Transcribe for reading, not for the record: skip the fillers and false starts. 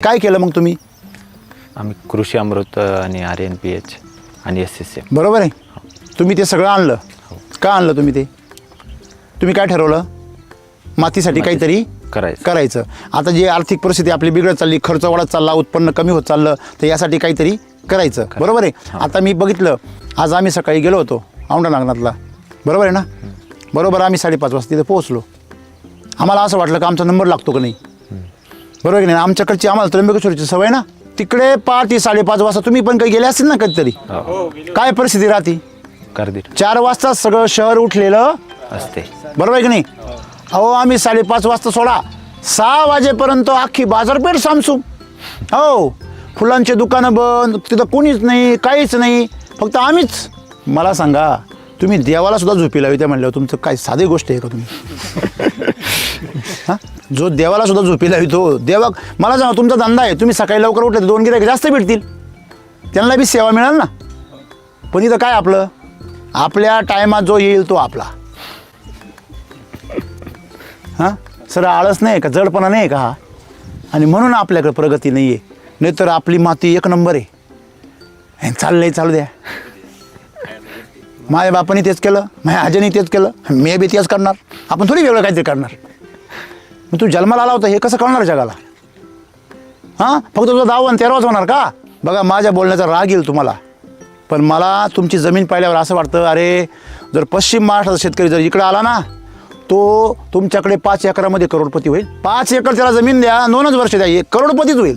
काय केलं मग तुम्ही? आम्ही कृषी अमृत आणि RNPH आणि SSM. बरोबर आहे. तुम्ही ते सगळं आणलं. का आणलं तुम्ही ते? तुम्ही काय ठरवलं? मातीसाठी काहीतरी करायचं. आता जी आर्थिक परिस्थिती आपली बिघडत चालली, खर्च वाढत चालला, उत्पन्न कमी होत चाललं, तर यासाठी काहीतरी करायचं. बरोबर आहे. आता मी बघितलं, आज आम्ही सकाळी गेलो होतो औंढा नागनाथला. बरोबर आहे ना? बरोबर आम्ही 5:30 वाजता तिथे पोहोचलो. आम्हाला असं वाटलं का आमचा नंबर लागतो का नाही. बरोबर की नाही? आमच्याकडची आम्हाला त्र्यंबकेश्वरची सवय ना. तिकडे 5 ते 5:30 वाजता तुम्ही पण काही गेले असतील ना कधीतरी. काय परिस्थिती राहते? 4 वाजता सगळं शहर उठलेलं असते. बरोबर आहे की नाही? अहो आम्ही 5:30 वाजता सोडा, 6 वाजेपर्यंत अख्खी बाजारपेठ सामसूम. हो, फुलांचे दुकानं बंद, तिथं कोणीच नाही, काहीच नाही, फक्त आम्हीच. मला सांगा, तुम्ही देवाला सुद्धा झोपी लावी त्या म्हणल्यावर तुमचं काय साधी गोष्ट आहे का तुम्ही? हां, जो देवाला सुद्धा झोपी लावितो देवा. मला सांगा, तुमचा धंदा आहे, तुम्ही सकाळी लवकर उठले तर 2 गिऱ्हाईक जास्त भेटतील, त्यांना बी सेवा मिळेल ना. पण इथं काय आपलं, आपल्या टायमात जो येईल तो आपला. हां, सर आळस नाही का, जडपणा नाही का हा? आणि म्हणून आपल्याकडे प्रगती नाही आहे. नाहीतर आपली माती 1 नंबर आहे. चाललंय, चालू द्या. माझ्या बापाने तेच केलं, माझ्या आजीने तेच केलं, मी बी तेच करणार. आपण थोडी वेगळं काहीतरी करणार. मग तू जन्माला आला होता हे कसं कळणार जगाला? हां, फक्त तुझा 10 आणि 13 होणार का? बघा, माझ्या बोलण्याचा राग येईल तुम्हाला, पण मला तुमची जमीन पाहिल्यावर असं वाटतं, अरे जर पश्चिम महाराष्ट्राचा शेतकरी जर इकडं आला ना, तो तुमच्याकडे 5 एकरामध्ये करोडपती होईल. 5 एकर त्याला जमीन द्या, 2च वर्ष द्या, करोडपतीच होईल.